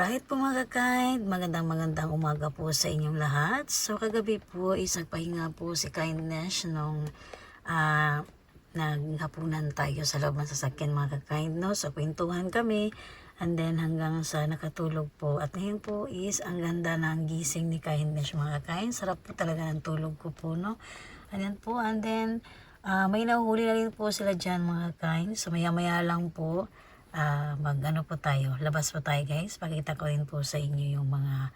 Alright po mga kind, magandang umaga po sa inyong lahat. So kagabi po isang pahinga po si Kindness nung naghapunan tayo sa loob ng sasakyan mga kind, no? So kwentuhan kami and then hanggang sa nakatulog po. At ngayon po is ang ganda ng gising ni Kindness mga kind. Sarap po talaga ng tulog ko po, no? Ayan po, and then may nahuhuli na rin po sila dyan mga kind. So maya lang po mag-ano po tayo, labas po tayo guys. Pakita ko rin po sa inyo yung mga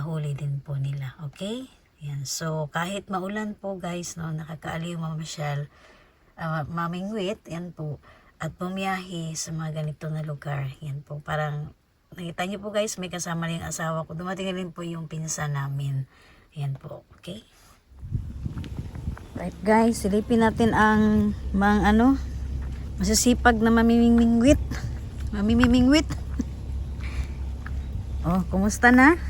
huli din po nila, okay? Yan. So kahit maulan po guys, no, nakakaaliw mamasyal, mamingwit, yan po, at bumiyahe sa mga ganito na lugar. Yan po, parang nakita nyo po guys, may kasama rin yung asawa ko, dumating rin po yung pinsan namin. Yan po, okay? Right guys, silipin natin ang mga masisipag na mamimingwit. Mamimingwit. Oh, kumusta na?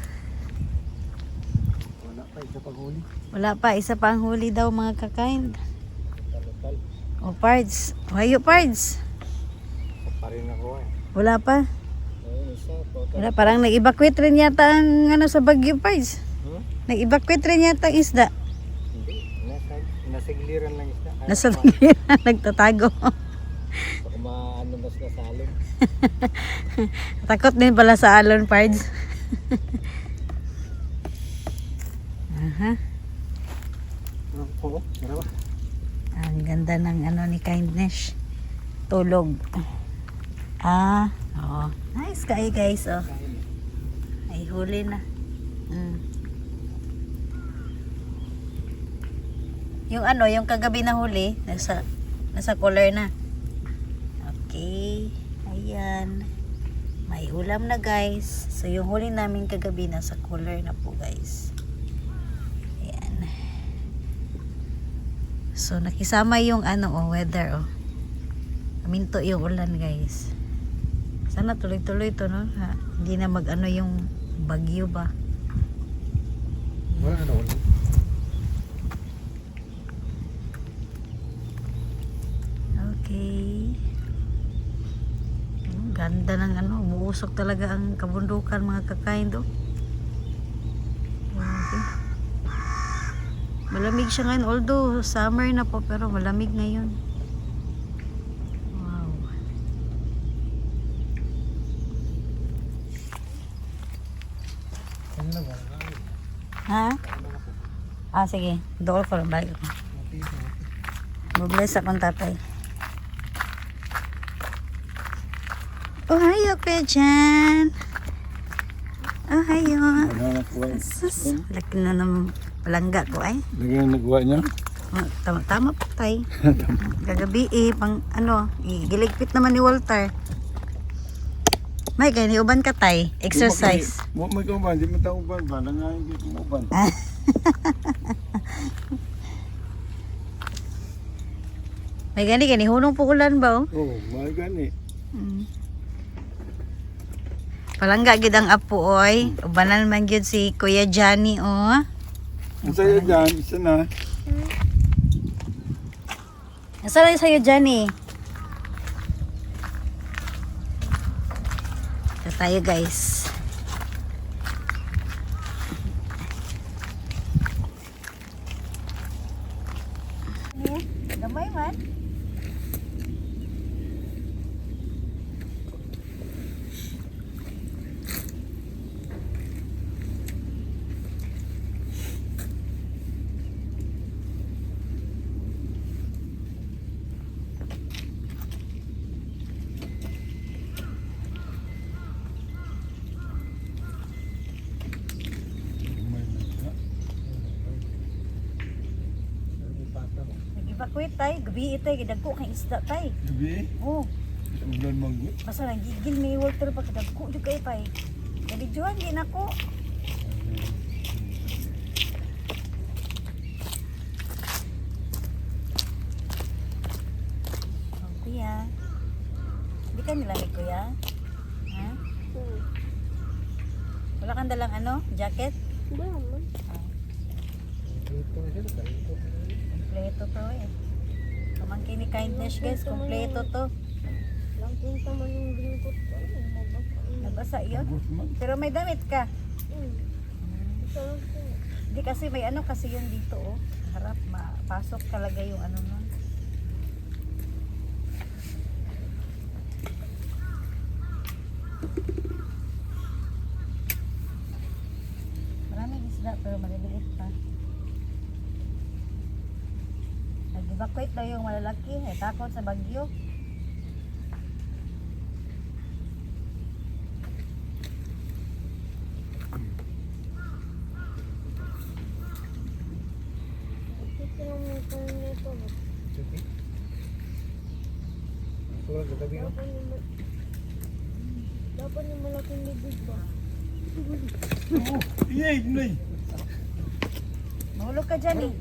Wala pa, isa pang huli. Wala pa, isa pang huli daw mga kakain. Oh, Pards. Hayo, Pards. Pa rin ako eh. Wala pa. Ayun, isa. Wala, parang nag-evacuate rin yata ang sa Baguio, Pards. Nag-evacuate rin yata ang isda. Hindi. Nasa giliran lang isda. Nasa Baguio, nagtatago. Baka maano mas na sa alon. Takot din pala sa alon, Pards. Aha. Oo, tara ba? Ang ganda ng ni Kindness. Tulog. Oo. Nice kayo guys, oh. Ay, huli na. Yung yung kagabi na huli, nasa collar na. Okay. Ayan. May ulam na guys. So yung huli namin kagabi nasa collar na po guys. Ayan. So nakisama yung weather, oh. Aminto yung ulan guys. Sana tuloy-tuloy to, no? Hindi na yung bagyo ba. Wala na ulit. Okay. Ganda ng buusok talaga ang kabundukan mga kakain do. Okay. Malamig siya ngayon, although summer na po, pero malamig ngayon. Wow. Ano na ba? Ha? Sige. Doon ko lang balik ako. Mabless akong tatay. Oh, hayo ka dyan. Oh, hayo. Ano na po eh. Sus, laki na ng palangga ko ay. Lagyan na nagawa niya? Oh, tama po tay. Kagabi pang giligpit naman ni Walter. May gani uban ka tay, exercise. Mo may uban, di mo ta uban ba? Nangayon di mo uban. May gani hunong po ulan ba oh? Oo, may gani. Palangga gid ang apo oy. Ubanan man gyud si Kuya Johnny oh. Ang sa'yo dyan, isa na. Nasaan na sa'yo Johnny? Ito tayo guys. Gamay man. Nag-evacuate tayo, gabi tayo, gidagko kang isda tayo. Gabi? Oo. Ulan mag... Basta nagigil may water pa kadagko di kay tay. Nabidyohan din ako. Oh, kuya. Hindi ka nilamig kuya? Ha? Wala kang dalang jacket? Wala man. Kompleto to eh. Kamangkin ni Kindness guys, kompleto to. Lang kinta man yung lingkot ko. Basa yun. Ubos man. Pero may damit ka. Hindi kasi may ano kasi yun dito oh. Harap, mapasok talaga yung ano nun. Maraming isda pero maliliit pa. Nag-evacuate daw yung malalaki. Takot sa bagyo. Dapat yung malaking bibig ba? Oo. Iyay, nay. Mahulog ka dyan eh.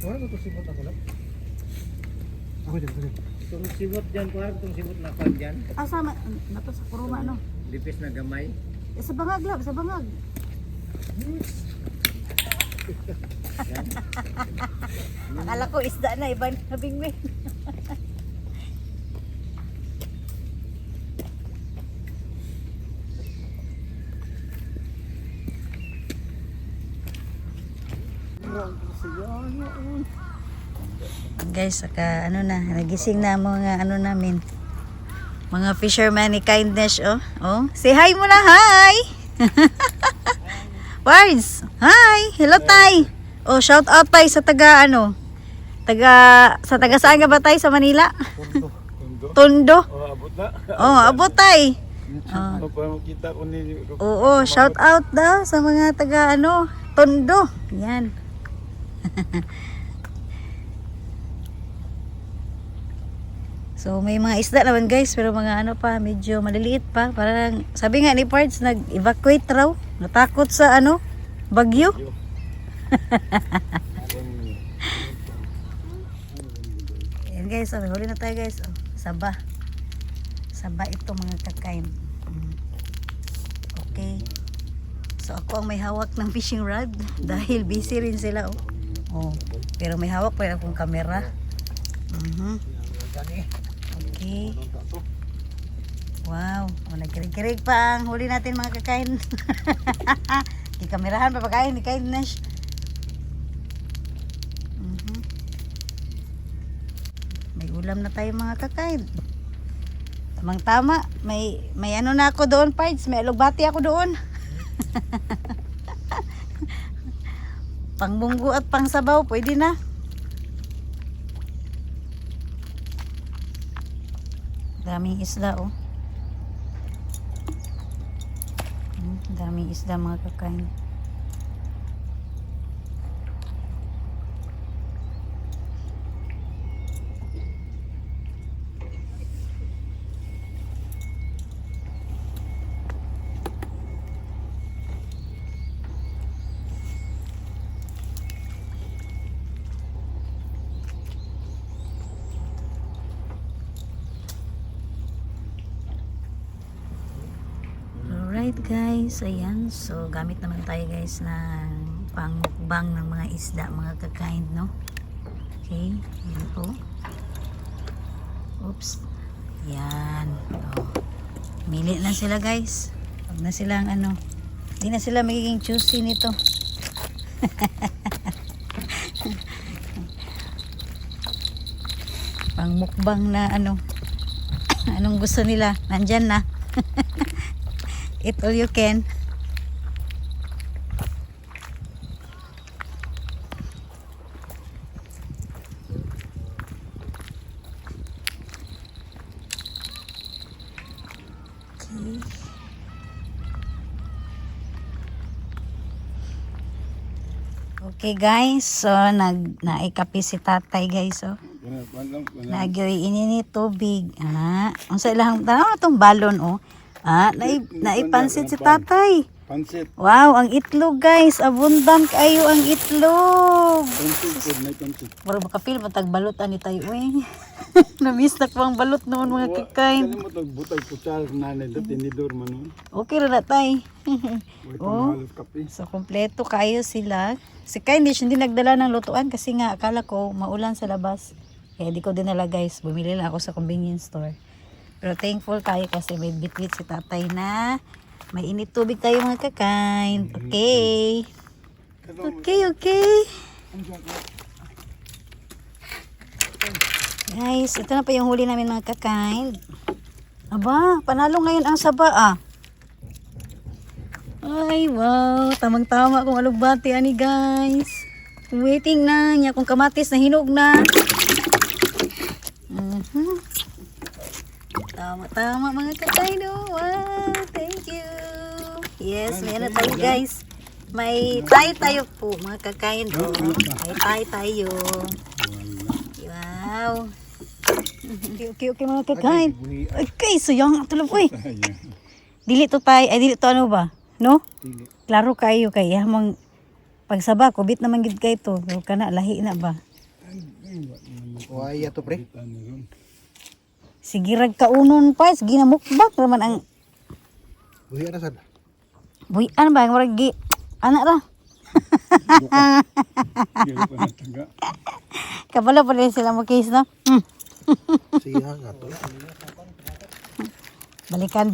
Wala ko to sibot ako lang. Ako dyan, ako dyan. Itong sibot dyan, kuha itong sibot na kwan dyan. Sama, nato sa kuruma no. Lipis na gamay. Sa bangag lab, sa bangag. Yan. Akala ko isda na, iba na bingwing. Guys, saka ano na, nagising na mga ano namin. Mga fisherman ni Kindness, oh. Oh, say hi muna, hi! Words, hi! Hello, Tay! Oh, shout out tayo sa taga, ano, sa taga saan ka ba tayo sa Manila? Tondo. Tondo. Oh, abot na. Oh, abot tay. Oh. Para makita ko ni... Oo, shout out daw sa mga taga, ano, Tondo. Yan. So may mga isda naman guys, pero mga ano pa, medyo maliliit pa. Parang sabi nga ni Parts, nag-evacuate raw. Natakot sa ano, bagyo. Yan guys, oh, huli na tayo guys. Oh, saba. Saba ito mga kakain. Okay. So ako ang may hawak ng fishing rod dahil busy rin sila oh. Oh, pero may hawak pa rin akong camera. Okay. Wow, oh, nagkirig-kirig pa ang huli natin mga kakain. Ikamerahan pa pagkain ni Kindness. May ulam na tayo mga kakain. Tamang tama, may ano na ako doon, Pards, may alugbati ako doon. Pangbunggo at pangsabaw, pwede na. Daming isda oh. Daming isda mga kakain. Alright guys, ayan. So gamit naman tayo guys ng pangmukbang ng mga isda, mga kakain, no? Okay, ayan po. Oops. Ayan. Oh. Mili na sila guys. Huwag na silang ano, hindi na sila magiging choosy nito. Pangmukbang na ano, anong gusto nila, nandyan na. Eat all you can. Okay. Okay guys, so naikapi si tatay guys, so nagyoy ini tubig. Unsa ilang tanaw tong balon oh. Naipansit si tatay. Pansit. Wow, ang itlog guys. Abundant kayo ang itlog. Pansit po, may pansit. Para makapil matag balutan ni tayo. Uy. Namiss na ko ang balot noon mga kakain. Kaya mo ito, butay kutsara sa nanay, dati tinidor man nun. Okay na tay. Huwag Oh. pang halos kape. So kompleto kayo sila. Si Kindness hindi nagdala ng lutuan kasi nga akala ko maulan sa labas. Kaya di ko dinala guys. Bumili lang ako sa convenience store. Pero thankful tayo kasi may bitbit si tatay na may init tubig tayo mga kakain. Okay. Okay. Guys, ito na pa yung huli namin mga kakain. Aba, panalo ngayon ang saba ah. Ay, wow. Tamang-tama kung alugbati ani guys. Waiting na niya kung kamatis na hinog na. Tama-tama mga kakain. Wow, thank you. Yes, may ano tayo guys. May tay tayo po mga kakain. May tay tayo. Wow. Okay, mga kakain. Okay, suyang tulog po eh. Dili to tay, ay dili to ano ba? No? Klaro kayo kay hamang pagsaba ko bit naman gid kay to. Kana lahi na ba? Waya to pre. Sige rag kaunon pa, sige na mukbak naman ang Buhi na sad. buy ano ba murag gi anak ra. Kabalo pa rin sila mo case no? Siya nga to. Balikan.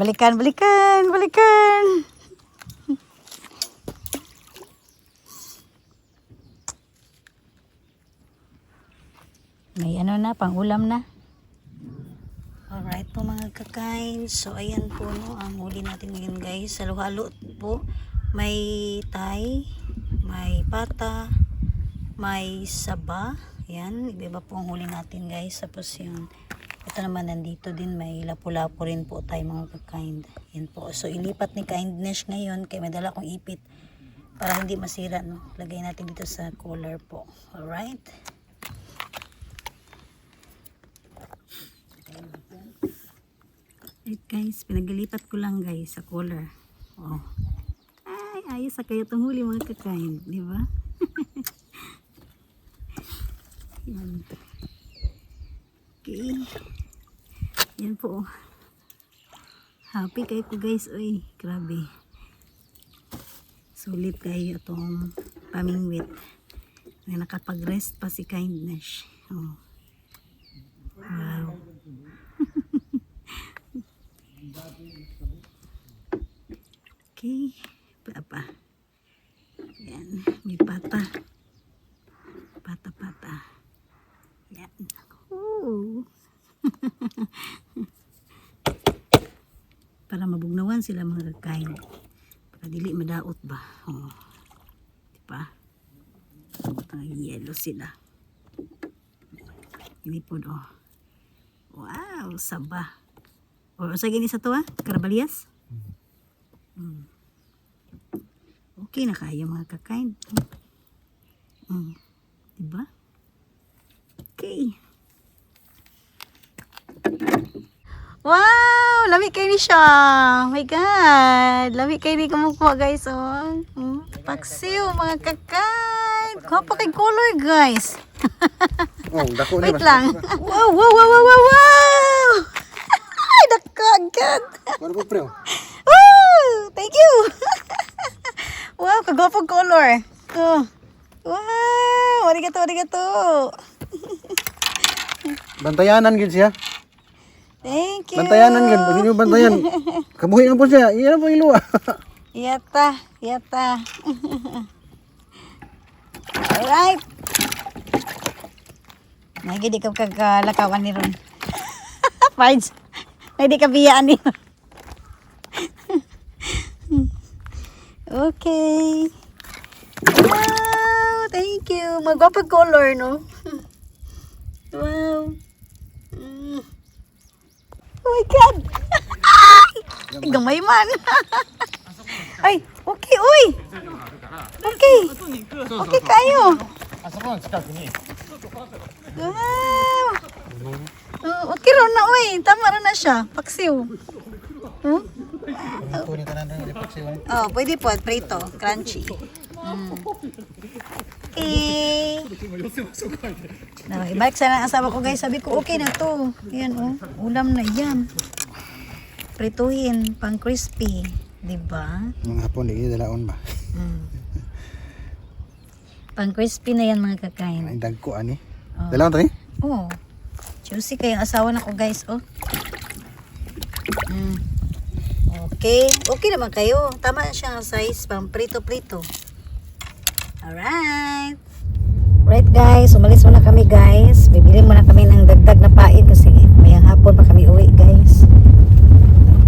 May ano na, pang ulam na. Alright po mga kakain. So ayan po no, ang huli natin ngayon guys. Halo-halo po. May tay, may pata, may saba. Ayan, iba po ang huli natin guys. Tapos yung, ito naman nandito din, may lapu-lapu rin po tayo mga kakain. Yan po. So ilipat ni Kindness ngayon, kaya may dala kong ipit para hindi masira no. Lagay natin dito sa cooler po. Alright. Alright guys, pinaglipat ko lang guys sa cooler. Oh. Ay, ayos sa kayo itong huli mga kakain, di ba? Yan. Okay. Yan po. Happy kayo ko guys. Uy, grabe. Sulit kayo itong pamingwit. Na nakapag-rest pa si Kindness. Oh. Wow. Okay. Pa. Yan. May pata. Pata. Yan. Oh. Para mabugnawan sila mga kakain. Para dili madaot ba. Oh. Diba? Ang yellow sila. Ini po oh. Wow, saba. O sa gini sa to ha? Karabalias? Okay na kayo mga kakain. Diba? Okay. Wow! Lami kayo ni siya. Oh my God. Lami kayo ni kumukuha guys. Oh. Paksiw mga kakain. Kuha pa kay color guys. Oh, dako ni. Wait lang. Wow! Ay, dako agad. Ano po pre? Woo! Thank you. Wow, kagwapong color. Oh. Wow! Arigato. Bantayanan gid siya. Thank you. Bantayanan gid, bagay niyo bantayan. Kabuhi na po siya. Iyan po iluwa. Yata. Alright. Nagidi ka kagalakawan ni Ron. Fides. Nagidi ka biyaan ni Ron. Okay. Wow, thank you. Magwapag color, no? Wow. Oh my God. Gamay man. Ay, okay, uy. Okay. Okay kayo. Wow. Oh, okay ron na, uy. Tama rin na siya. Paksiw. Huh? Kunin ka na ng paksiwan. Oh, pwede po. Prito. Crunchy. Okay. No, ibalik sana ang asawa ko guys. Sabi ko, okay na to. Yan, oh. Ulam na yan. Prituhin. Pang crispy. Diba? Mga hapon, di dalaon ba? Pang crispy na yan mga kakain. Ay, dagko ani. Oh. Dalaon to ni? Oh. Juicy kayong asawa na ko guys, oh. Okay? Okay naman kayo. Tama na siya ang size, pang prito-prito. Alright. Right guys, umalis muna kami guys. Bibili muna kami ng dagdag na pain kasi mayang hapon pa kami uwi guys.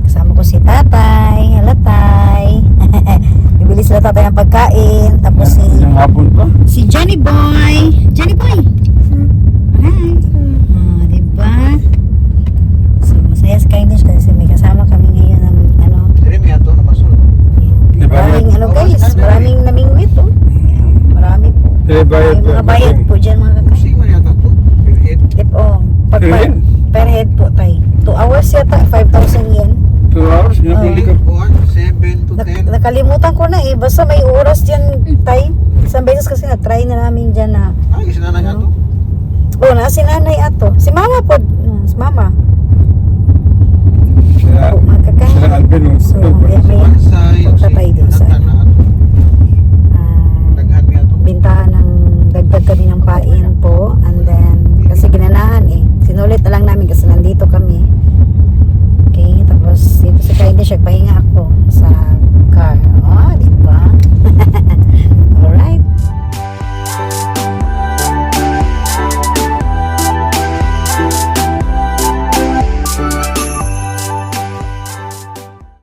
Kasama ko si tatay. Hala tay. Bibili sila tatay ng pagkain. Tapos Yung hapon pa. si Johnny Boy. Johnny Boy. Hi. Oh, diba? So, masaya si Kindness kasi may kasama kami ngayon ng ano. Dire may ato na masul. Di ba? Maraming ano guys, maraming namingwit oh. Marami po. Bayad May mga bayad po dyan mga kakain. Sing man yata to. Period. Tip oh. Per head? Per head po tay. 2 hours yata, 5,000 yen. 2 hours nga pili ka. 7 to 10. Nakalimutan ko na eh. Basta may oras dyan tay. Isang beses kasi na-try na namin dyan na. Ay, kasi nanay ato. Oh, na si nanay ato. Si mama po. Si mama. Sila, Po, mga kakain. sila Alvin. So, may Sa punta tayo dun sa